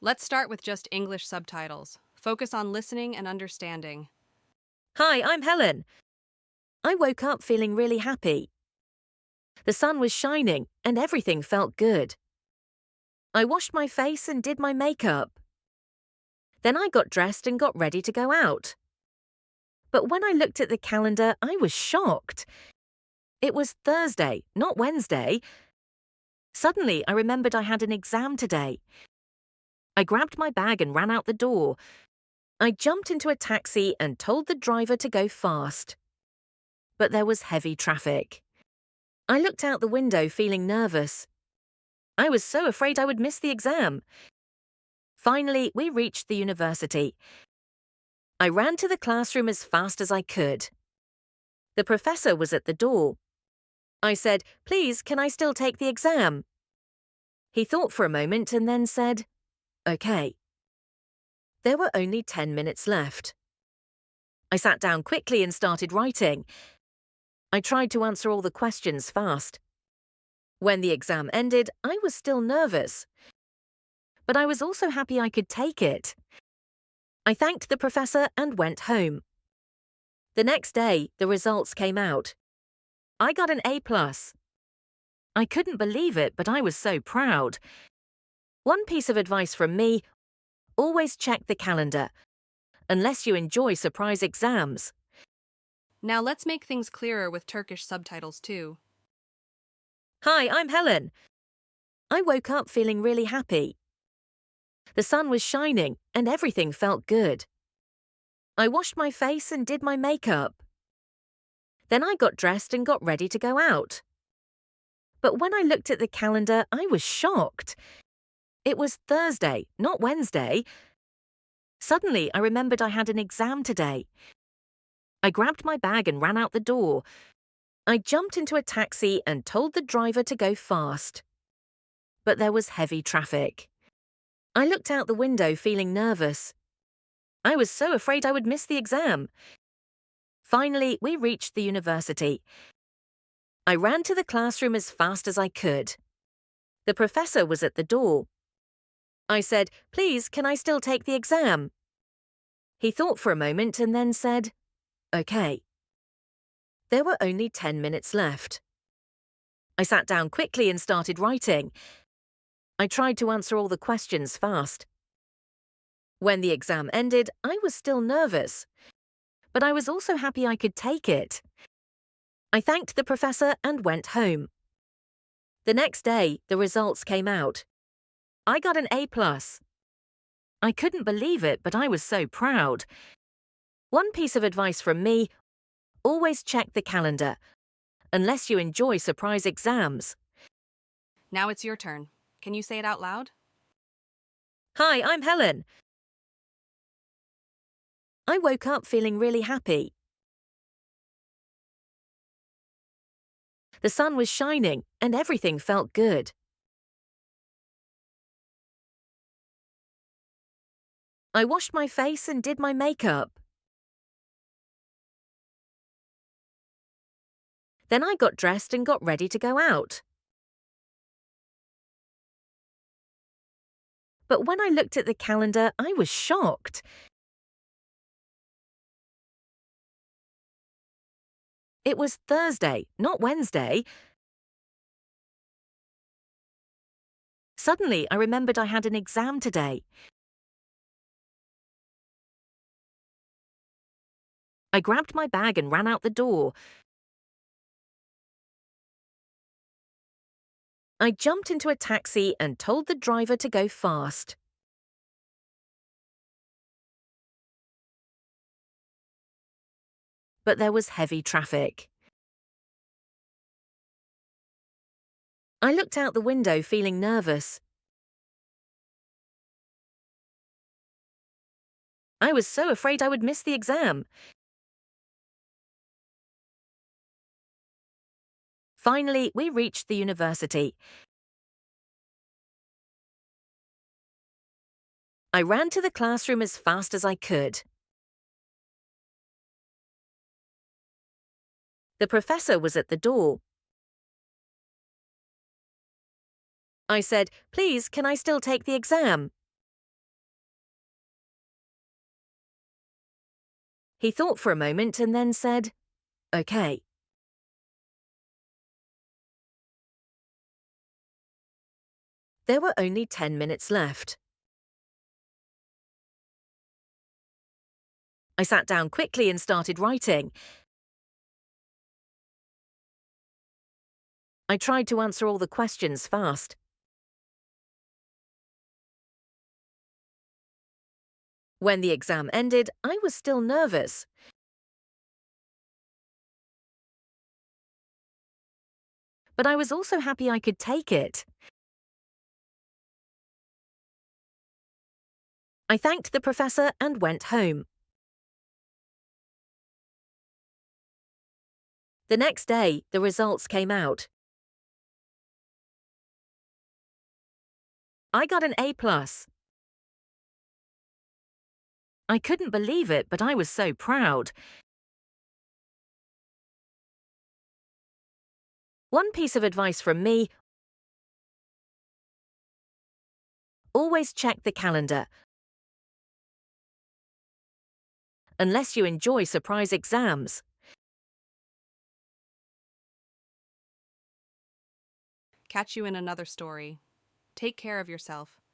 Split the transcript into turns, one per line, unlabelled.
Let's start with just English subtitles. Focus on listening and understanding.
Hi, I'm Helen. I woke up feeling really happy. The sun was shining and everything felt good. I washed my face and did my makeup. Then I got dressed and got ready to go out. But when I looked at the calendar, I was shocked. It was Thursday, not Wednesday. Suddenly, I remembered I had an exam today. I grabbed my bag and ran out the door. I jumped into a taxi and told the driver to go fast. But there was heavy traffic. I looked out the window feeling nervous. I was so afraid I would miss the exam. Finally, we reached the university. I ran to the classroom as fast as I could. The professor was at the door. I said, "Please, can I still take the exam?" He thought for a moment and then said, "Okay." There were only 10 minutes left. I sat down quickly and started writing. I tried to answer all the questions fast. When the exam ended, I was still nervous. But I was also happy I could take it. I thanked the professor and went home. The next day, the results came out. I got an A+. I couldn't believe it, but I was so proud. One piece of advice from me: always check the calendar, unless you enjoy surprise exams.
Now let's make things clearer with Turkish subtitles too.
Hi, I'm Helen. I woke up feeling really happy. The sun was shining and everything felt good. I washed my face and did my makeup. Then I got dressed and got ready to go out. But when I looked at the calendar, I was shocked. It was Thursday, not Wednesday. Suddenly, I remembered I had an exam today. I grabbed my bag and ran out the door. I jumped into a taxi and told the driver to go fast. But there was heavy traffic. I looked out the window feeling nervous. I was so afraid I would miss the exam. Finally, we reached the university. I ran to the classroom as fast as I could. The professor was at the door. I said, "Please, can I still take the exam?" He thought for a moment and then said, "Okay." There were only 10 minutes left. I sat down quickly and started writing. I tried to answer all the questions fast. When the exam ended, I was still nervous. But I was also happy I could take it. I thanked the professor and went home. The next day, the results came out. I got an A+. I couldn't believe it, but I was so proud. One piece of advice from me: always check the calendar, unless you enjoy surprise exams.
Now it's your turn. Can you say it out loud?
Hi, I'm Helen. I woke up feeling really happy. The sun was shining and everything felt good. I washed my face and did my makeup. Then I got dressed and got ready to go out. But when I looked at the calendar, I was shocked. It was Thursday, not Wednesday. Suddenly, I remembered I had an exam today. I grabbed my bag and ran out the door. I jumped into a taxi and told the driver to go fast. But there was heavy traffic. I looked out the window feeling nervous. I was so afraid I would miss the exam. Finally, we reached the university. I ran to the classroom as fast as I could. The professor was at the door. I said, "Please, can I still take the exam?" He thought for a moment and then said, "Okay." There were only 10 minutes left. I sat down quickly and started writing. I tried to answer all the questions fast. When the exam ended, I was still nervous. But I was also happy I could take it. I thanked the professor and went home. The next day, the results came out. I got an A+. I couldn't believe it, but I was so proud. One piece of advice from me: always check the calendar. Unless you enjoy surprise exams.
Catch you in another story. Take care of yourself.